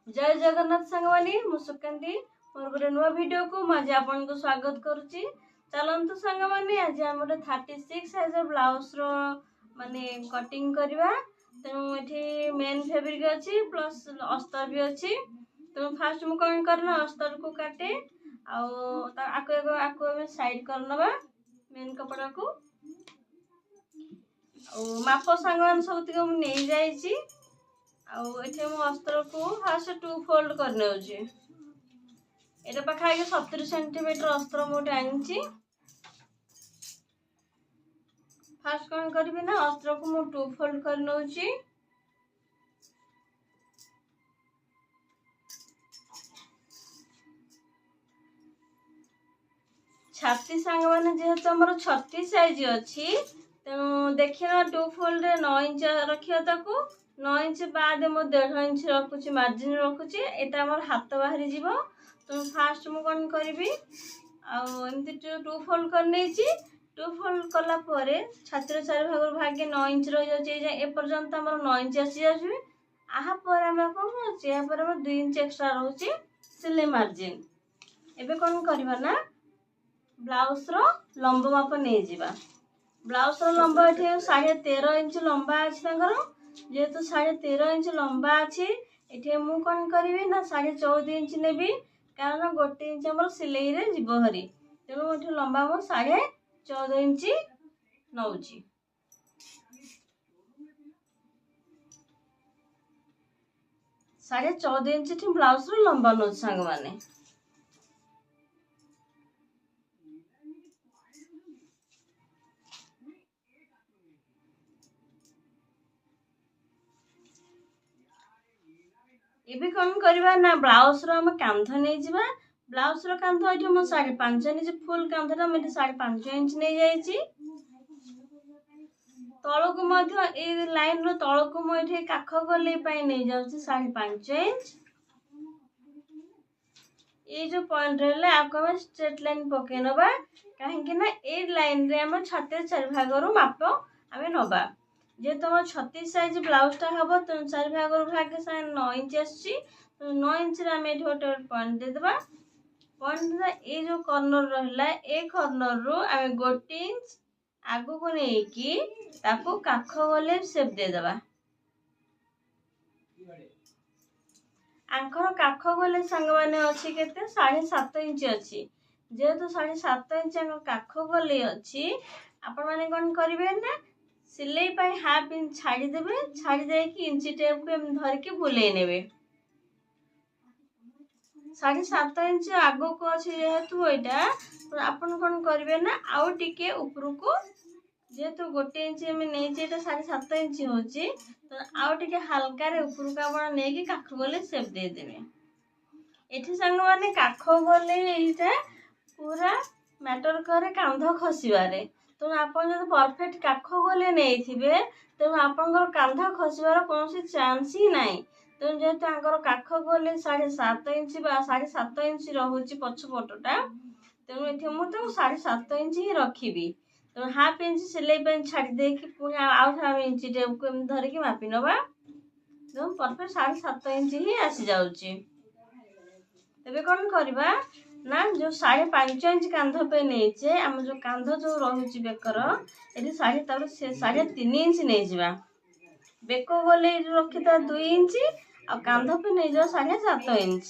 जय जगन्नाथ सांगवानी मु सुकांती मोर गोटे नुआ वीडियो को आज आपन को स्वागत करुच्ची। चलतु सांगवानी आज आम 36 साइज ब्लाउज रो माने कटिंग करवा। तेणु ये मेन फैब्रिक अच्छी प्लस अस्तर भी अच्छी। तेणु फास्ट मु कौन करना अस्तर को काटे आको साइड करनवा मेन कपड़ा को माप सांगवान सब मुझे नहीं जाइए। आठे मो अस्तर को फास्ट 2 फोल्ड कर नौची। एटा पाखापाखि 70 सेंटीमीटर अस्तर मोटे आनी। फास्ट कौन करी ना अस्तर को मु 2 फोल्ड कर नौची। छाती सांग मैंने जेहेतु आमर 36 साइज अच्छी तेणु देखिए 2 फोल्ड 9 इंच रखिया ताकू 9 इंच बाद मो 1.5 इंच रखुची मार्जिन रखुची। एटा हमर हाथ बाहरी जीवो। तो फास्ट मु कौन करी एमती 2 फोल्ड कर नहीं। 2 फोल्ड कला परे छातीर 4 भाग भागे 9 इंच रही जाए ए पर्यंत हमर 9 इंच आसी जाए। आहा पर हम कौन पर 2 इंच एक्स्ट्रा रोचे सिलाई मार्जिन। एबे कौन करबा ना ब्लाउज रो लंब माप नहीं जिबा। ब्लाउज रो लंब एठे 13.5 इंच लंबा अछि तांगर। जेहेतु 13.5 इंच लंबा अच्छी एठे मु कौन करी ना 14.5 इंच नेबी कारण 1 इंच हमर सिलाई रे जीव हरी। तेणु एठे लंबा मो 14.5 इंच नौची। साढ़े 14 इंच थी ब्लाउज रो लंबा नौ सांग माने। ये कौन करवा ना ब्लाउज रो हम कांध नहीं जिबा। ब्लाउज रो कांध एठी मो 5.5 इंच फुल कांधटा मैं 5.5 इंच नहीं जाइछि। तळको मध्य ए लाइन रो तळको मो एठी काख गले पई नहीं जाउछि 5.5 इंच। ये जो पॉइंट रहले आको हम स्ट्रेट लाइन पके नबा काहे कि ना ए लाइन रे हम छाते 4 भाग रो माप हमें नबा। जे तुम 36 साइज ब्लाउज टा हम तो 4 भाग भागे 9 इंच आसी। 9 इंच रे गोटे पॉइंट देदेबा। पॉइंट ये जो कॉर्नर रहा ए कॉर्नर रू आम 1 इंच आगु को लेकिन ताको काख गले शेप देदेबा। आंखर काख गले सांग माने अच्छी केते 7.5 इंच अच्छी। जेहेतु 7.5 इंच काख गले अच्छी आपण माने कौन करिवे ना सिलाई पाई हाफ इंच छाड़ी देबे। छाड़ी दे कि इंची टेप को धर के बुले नेबे। 7.5 इंच आगो को अच्छे जेहेतु एटा तो आपण कौन करिवे ना आउ टिके ऊपर को जेहेतु 1 इंच में नहीं जेटा 7.5 इंच होची तो आउ टिके हल्का रे ऊपर का आपण नै कि काख गले शेप दे देबे। एठी संग माने काख गले एटा पूरा मैटर करे कांध खसिबारे। तो आपन जब परफेक्ट काख गले नहीं थिबे तो आपनकर कांध खसिबार कोनोसी चांस ही नाही। तो जेहेतु आंकर काख गले 7.5 इंच बा 7.5 इंच रहुची पछपटटा तेणु एठी मु तो 7.5 इंच ही रखिबी। तो हाफ इंच सिलाई पे छाड़ी दे कि पुणी आउ हाफ इंच टेप को धर के मापी नबा। तो परफेक्ट 7.5 इंच ही आसी जाउची। तबे कौन करबा ना जो 5.5 इंच कांध पे नहीं आम जो कांध जो रही बेकर ये 3.5 इंच नहीं जावा। बेक गले रखी 2 इंच आ कांध पे नहीं जाओ 7.5 इंच।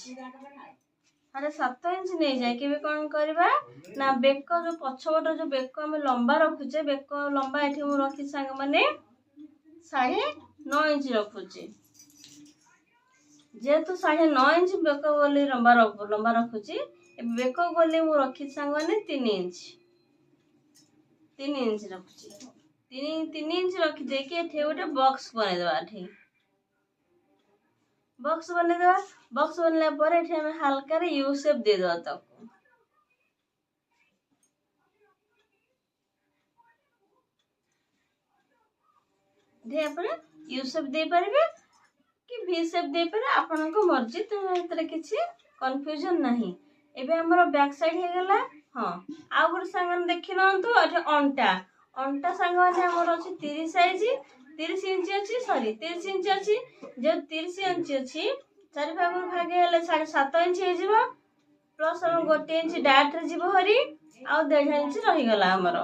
7.5 इंच नहीं जाए कि कौन करबा ना बेक जो पछपट जो बेक आम लंबा रखुचे बेक लंबा ये रखी सांग माने 9.5 इंच रखुचे। जेहेतु 9.5 इंच बेक गले लंबा रखुची बेक गले मु रखी सांग माने 3 इंच रखुची। 3 इंच रखी दे के एठे गोटे बॉक्स बने देबा। एठे बॉक्स बने देबा। बॉक्स बनला पर एठे हम हल्का रे यू शेप दे देबा। ताको दे पर यू शेप दे परबे कि वी शेप दे पारे आपन को मर्जी। तो एतरे किछि कंफ्यूजन नहीं। एबे हमर बैक साइड हे गेला। हां आ गुड संगन देखि नंतु एठे अंटा संग माने हमर अछि 30 साइज 30 इंच अछि। सॉरी 30 इंच अछि। जे 30 इंच अछि चारि भाग भागे हेले 7.5 इंच हो प्लस हम 1 इंच डाट रे जीव हरी आ 1.5 इंच रही गला हमर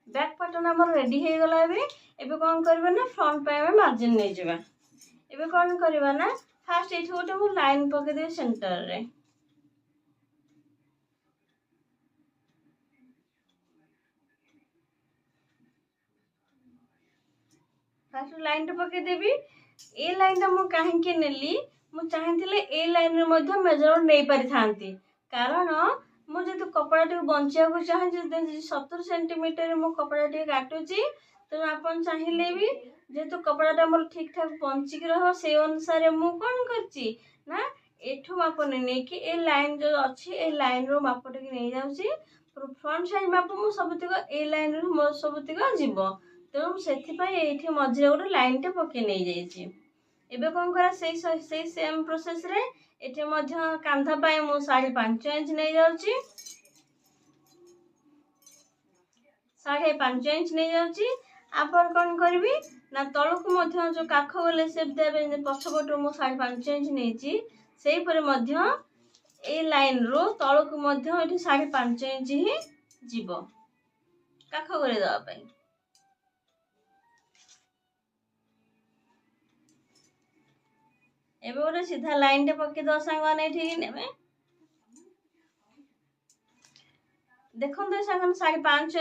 बैक पैटर्न हमर रेडी हे गला एबे कोन करबा ना फ्रंट पे हम मार्जिन नै जेबा एबे कोन करबा ना फास्ट एठी गोटे मु लाइन पके दे सेंटर रे फास्ट लाइन टे पके देबी ए लाइन टा मु काहे के नेली मु चाहथिले ए लाइन रे मध्य मेजरमेंट नै पारि थांती कारण मु जेतु कपड़ा टे बंचिया को चाहे जे 70 सेंटीमीटर मु कपड़ा टे काटुची तो आपन चाहिले भी जेतु कपड़ा टा मोर ठीक ठाक बंची के रहो से अनुसार मु कोन करची ना एठू मापने नै कि ए लाइन जो अछि ए लाइन रो मापटे के नै जाउची फ्रंट साइड माप मु सबतिक ए लाइन रो मो सबतिक जीवो तो सेथि पई एठी मझे गोटे लाइन टे पके नै जाईची एबे कोन करा सेई सेम प्रोसेस रे एठी मध्य कांधा पई मु 5.5 इंच नै जाउची 5.5 इंच नै जाउची आपण कोन करबी ना तळक मध्य जो काख गले सेप देबे पछपट मु 5.5 इंच नैची सेई परे मध्य ए लाइन रो तळक मध्य एठी 5.5 इंच ही जीवो काख गले दवा पई एबे गोटे सीधा लाइन टे पके दो संग नै ठीक नेबे देखो तो संग 5.5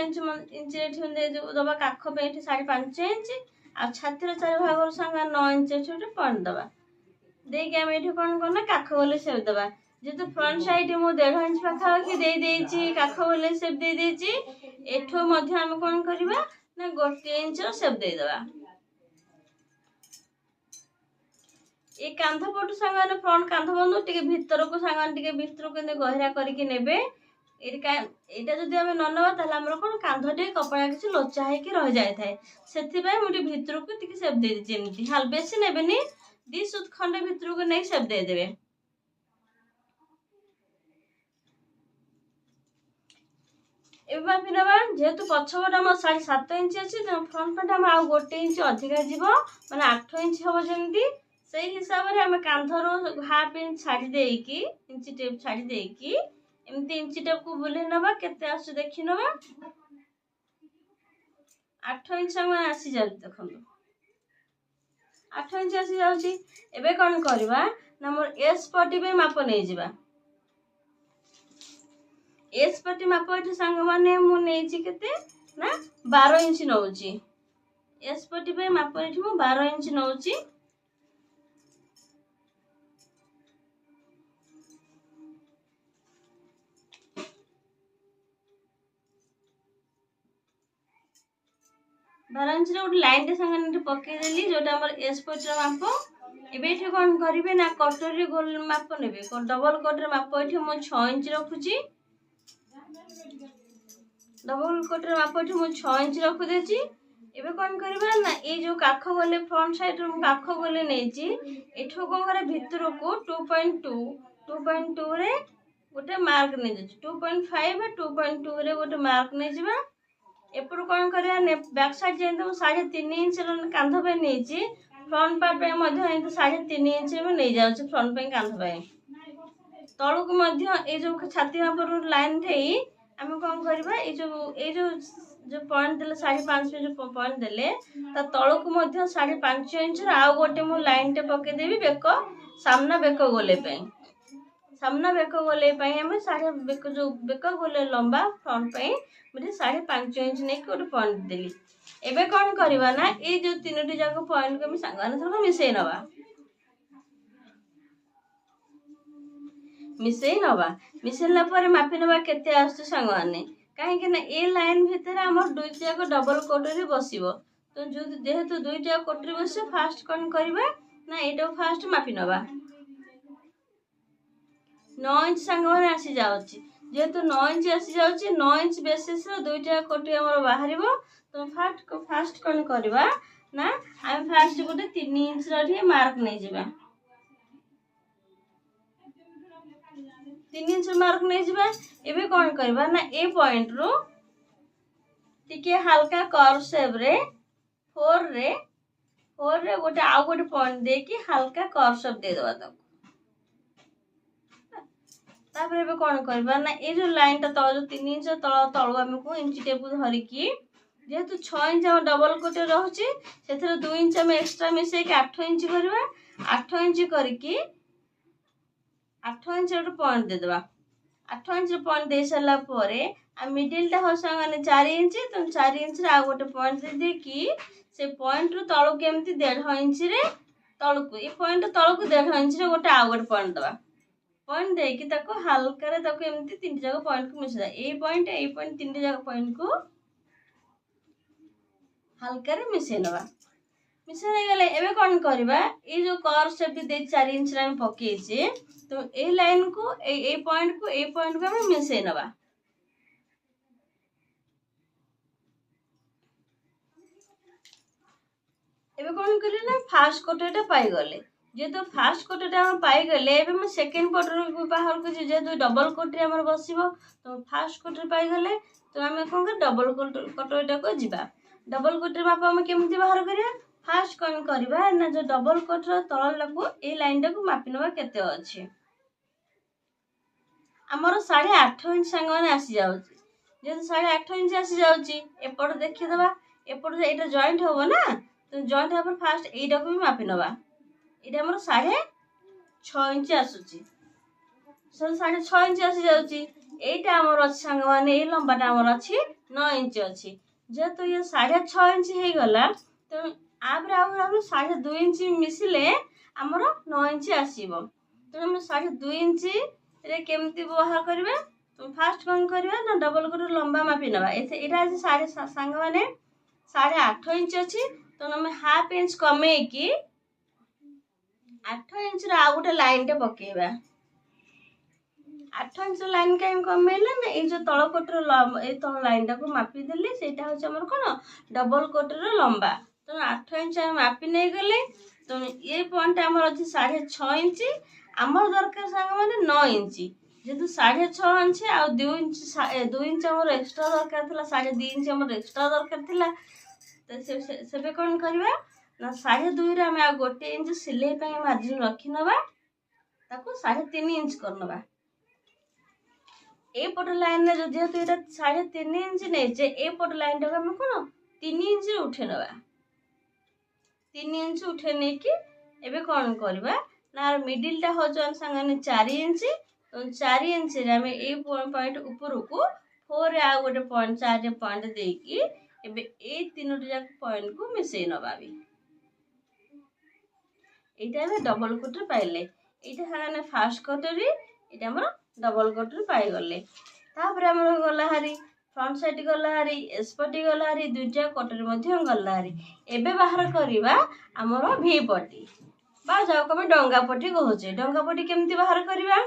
इंच एठी जो दबा काख पे एठी 5.5 इंच आ छाती रे 4 भाग संग 9 इंच एठी पॉइंट दबा दे के हम एठी कोन कोन काख गले सेप दबा जेतु फ्रंट साइड मु 1.5 इंच पाखा कि दे देची काख गले सेप दे देची एठो मध्य हम कोन करबा ना 1 इंच रो सेप दे दबा ए कांधा पटु संगाने फ्रंट कांधा बंधु टिके भीतर को संगाने टिके भीतर को ने गहरा करके नेबे एटा जदि हम न नबा ताले हमर कोन कांधा टे कपड़ा किछ लोचा है कि रह जाय थाए सेथि पय मुटी भीतर को टिके सेप दे दे जेमति हाल बेसी नेबेनी 2 सुत खंडे भीतर को नै सेप दे देबे एबा पिनबा जेतु पछबटा म 7.5 इंच अछि त फ्रंट पटा म आ 1 इंच अधिका जीवो माने 8 इंच हो जेमति सेही हिसाब रे हम कांधरो हाफ इंच छाडी देई की इंच टेप छाडी देई की एमती इंच टेप को बुले नबा केते आसु देखि नबा 8 इंच हम आसी जा देखो 8 इंच आसी जाउची एबे कोन करबा ना मोर एस पटी पे माप नै जिबा एस पटी माप एठी संग माने मु नेची केते ना 12 इंच नउची एस पटी पे माप एठी मु 12 इंच नउची बारंच रे उठ लाइन के संग ने पके देली जोटा हमर एस पटर माप एबे एठी कोन करिवे ना कटोरी गोल माप नेबे को डबल कटर माप एठी मु 6 इंच रखुची डबल कटर माप एठी मु 6 इंच रखु देची एबे कोन करबा ना ए जो काख गले फ्रंट साइड रो काख गले नेची एठो कोन करे भीतर को 2.2 रे गोटे मार्क नै देची 2.5 2.2 रे गोटे मार्क नै जिबा एपड़ कोन करिया ने बैक साइड जे तो 3.5 इंच रो कांध पे नेची फ्रंट पार्ट पे मध्य ए 3.5 इंच में नै जाउ छ फ्रंट पे कांध पे तळु को मध्य ए जो छाती पर लाइन थेई हम कोन करबा ए जो पॉइंट देले 5.5 पे जो पॉइंट देले ता तळु को मध्य 5.5 इंच रा आ गोटे मु लाइन टे पके देबी बेको सामना बेको गोले पे सामना बेको गोले पे हम सारे बेको जो बेको गोले लंबा फ्रंट पे मुझे 5.5 इंच ने कोटे पॉइंट देली एबे कोन करबा ना ए जो तीनोटी जाको पॉइंट को हम संगाने सब मिसै नबा मिसैला पर मापि नबा केते आसु संगाने काहे कि ना ए लाइन भीतर हमर दुईटा जाको डबल कोटरी बसिबो तो जो जेहेतु दुईटा कोटरी बसे फास्ट कोन करबा ना एटा फास्ट मापि नबा 9 इंच संगाने आसी जाउची जेहेतु 9 इंच आसी जाउची 9 इंच बेसिस रो दुईटा कोटी हमर बाहरिबो तो फास्ट कोन करबा ना हम फास्ट गोटे 3 इंच रे मार्क नै जिबा 3 इंच मार्क नै जिबा एबे कोन करबा ना ए पॉइंट रो टिके हल्का कर्व शेप रे 4 रे गोटे आउ गोटे पॉइंट दे कि हल्का कर्व शेप दे दवा तक तापर एबे कोन करबा ना ए जो लाइन ता तळ जो 3 इंच तळ हमको इंची टेप धरिकी जेहेतु 6 इंच हम डबल कोटे रहउची सेथरे 2 इंच हम एक्स्ट्रा मिसे के 8 इंच करबा 8 इंच करके 8 इंच रो पॉइंट दे देबा 8 इंच पॉइंट दे सरला परे आ मिडिल टा हो संगने 4 इंच तो 4 इंच रे आ गोटे पॉइंट दे दे कि से पॉइंट रो तळो केमती 1.5 इंच रे तळको ए पॉइंट तळको 1.5 इंच रे गोटे आ गोटे पॉइंट दबा पॉइंट दे कि ताको हल्का रे ताको एमती तीन जगह पॉइंट को मिसा ए पॉइंट तीन जगह पॉइंट को हल्का रे मिसे नबा मिसे नहीं गले एबे कोन करबा ए जो कर्व शेप दे 4 इंच रे हम पके छे तो ए लाइन को ए पॉइंट को हम मिसे नबा एबे कोन करले ना फर्स्ट कोटेटा पाई गले जे तो फर्स्ट कोटेटा हम पाई गले एबे हम सेकंड कोटर को बाहर को जे तो डबल कोट रे हमर बसिबो तो फर्स्ट कोटर पाई गले तो हम कोन कर डबल कोटेटा को जिबा डबल कोटर माप हम केमती बाहर करिया फर्स्ट कोन करबा ना जो डबल कोटर तळ लगो ए लाइन टा को मापिनबा केते अछि हमर 8.5 इंच संग माने आसी जाउची जे 8.5 इंच आसी जाउची एपड देखि देबा एपड एटा जॉइंट होबो ना तो जॉइंट पर फास्ट एटा को भी मापि नबा एटा हमर 6.5 इंच आसुची सो 6.5 इंच आसी जाउची एटा हमर अछि संग माने ए लंबाटा हमर अछि 9 इंच अछि जे तो ये 6.5 इंच हे गला तो आबरे आबरे 2.5 इंच मिसिले हमर 9 इंच आसीबो तो हम 2.5 इंच रे केमती व्यवहार करबे तो फास्ट कोन करबे ना डबल को लंबा मापि नबा एटा अछि संग माने 8.5 इंच अछि तो हम हाफ इंच कमे की 8 इंच रा आ गोटे लाइन टे पकेबा 8 इंच लाइन के कमेला ना ए जो तळ कोटर ए तळ लाइन टा को मापी देले सेटा होछ हमर कोन डबल कोटर लंबा तो 8 इंच हम मापी नै गले तो ए पॉइंट हमर अछि 6.5 इंच हमर दरकार संग माने 9 इंच जेतु 6.5 इंच आ 2 इंच हमर एक्स्ट्रा दरकार थिला 2.5 इंच हमर एक्स्ट्रा दरकार थिला तो सेबे कोन करबा ना 2.5 रे हम आ गोटे इंच सिलाई पे मार्जिन रखि नबा ताको 3.5 इंच कर नबा ए पट लाइन रे जेतु एटा 3.5 इंच नै जे ए पट लाइन टा हम कोन 3 इंच उठे नबा 3 इंच उठे नै कि एबे कोन करबा ना मिडिल टा हो जन संगने 4 इंच तो 4 इंच रे हम ए पॉइंट ऊपर को 4 रे आ गोटे पॉइंट 4 रे पॉइंट दे कि एबे ए तीनोटी जाक पॉइंट को मिसे नबाबी एटा में डबल कोटर पाइले एटा हाने फास्ट कोटरी एटा हमर डबल कोटर पाई गले तापर हमर गला हारी फ्रंट साइड गला हारी एसपटी गला हारी दुइटा कोटर मध्ये गला हारी एबे बाहर करिबा हमर भी पटी बा जाओ कमे डंगा पटी कहउचे डंगा पटी केमती बाहर करिबा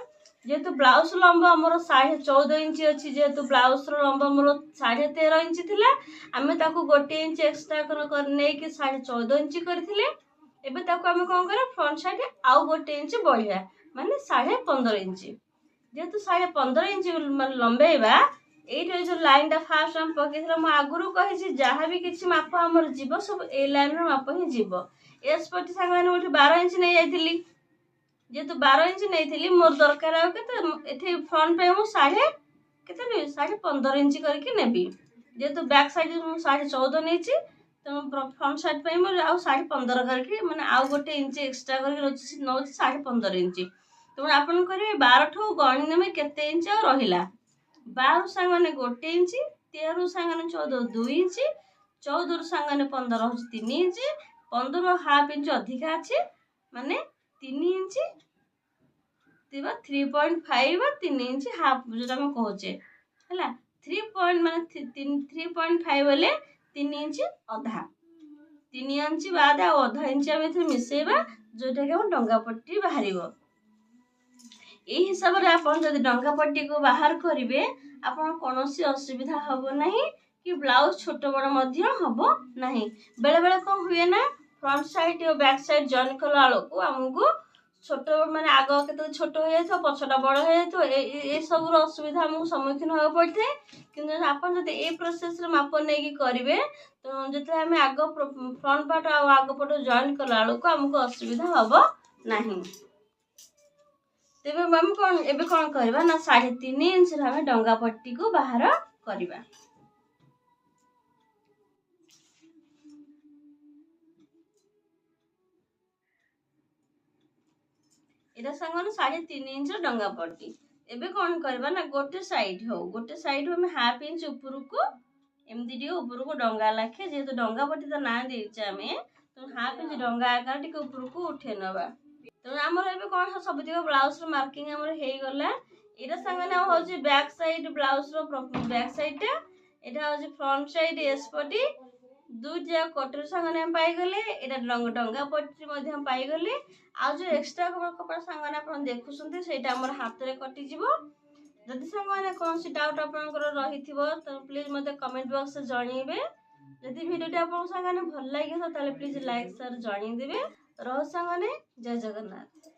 जेतु ब्लाउज लंबा हमर 14.5 इंच अछि जेतु ब्लाउज रो लंबा हमर 13.5 इंच थिला हमें ताको गोटे इंच एक्स्ट्रा कर नै कि 14.5 इंच करथिले एबे ताको हमें कोन करे फ्रंट साइड आउ गोटे इंच बढ़िया माने 15.5 इंच जेतु 15.5 इंच लंबेबा एटा जो लाइन टा फास्ट हम पकेथला म आगुरु कहि छी जहां भी किछि माप हमर जीवो सब ए लाइन रो माप ही जीवो एस पटी संग माने उठी 12 इंच नै जाइथिली जेतु 12 इंच नै थिली मोर दरकार आ केते एथे फ्रंट पे मु केते नै 15.5 इंच करके नेबी जेतु बैक साइड मु 14.5 नै छी तो फ्रंट साइड पे मु आ 15.5 करके माने आ गोटे इंच एक्स्ट्रा करके नौ 15.5 इंच तो आपन करे 12 ठो गणी नेमे केते इंच रहिला 12 संग माने गोटे इंच 13 संग माने 14 2 इंच 14 संग माने 15 हो 3 इंच 15 हाफ इंच अधिक अछि माने 3 इंच तिबा 3.5 3 इंच हाफ जो हम कहूचे हला 3 पॉइंट माने 3.5 वाले 3 इंच अधा 3 इंच बाद आधा इंच हम एथे मिसेबा जोटा के हम डंगा पट्टी बाहरिबो ए हिसाब रे आपण जदि डंगा पट्टी को बाहर करिवे आपण कोनोसी असुविधा हबो नाही कि ब्लाउज छोट बड़ मध्य हबो नाही बेले बेले को हुए ना फ्रंट साइड और बैक साइड जॉइन कला को हमको छोट माने आग केते छोट हो जाय पछटा बड़ हो जाय ए सब असुविधा हमको सम्मुखीन होगा पड़ता है कि आपन जब ए प्रोसेस रे माप नहीं कि करेंगे तो जो आम आग फ्रंट पार्ट आग पट जॉइन कला को हमको असुविधा हम नहीं। तेबे हम कौन एबे कौन करबा ना 3.5 इंच रे डंगा पट्टी को बाहर करबा। एटा संगन 3.5 इंच डंगा पट्टी एबे कौन करबा ना गोटे साइड हम हाफ इंच ऊपर को एमती टी ऊपर को डंगा लाखे जेहेतु डंगा पट्टी तो ना देचे आमे तो हाफ इंच डंगा आकार टी ऊपर को उठे नबा। तो आमर एबे कौन सब ब्लाउज रो मार्किंग हमर हे गला। एटा संगने होची बैक साइड ब्लाउज रो बैक साइड टा एटा होची फ्रंट साइड एस पट्टी दुजा कटर संगने हम पाई गले एटा डंगा पट्टी मध्ये हम पाई गले आ जो एक्स्ट्रा कपड़ा संगने अपन देखुसंते सेटा हमर हाथ रे कटि जिवो। जदि संगने कौन सी डाउट आपनकर रहिथिबो तो प्लीज मते कमेंट बॉक्स रे जणीबे। जदि वीडियो आपन संगने भल लागे तो ताले प्लीज लाइक शेयर जणी देबे। रह संगने जय जगन्नाथ।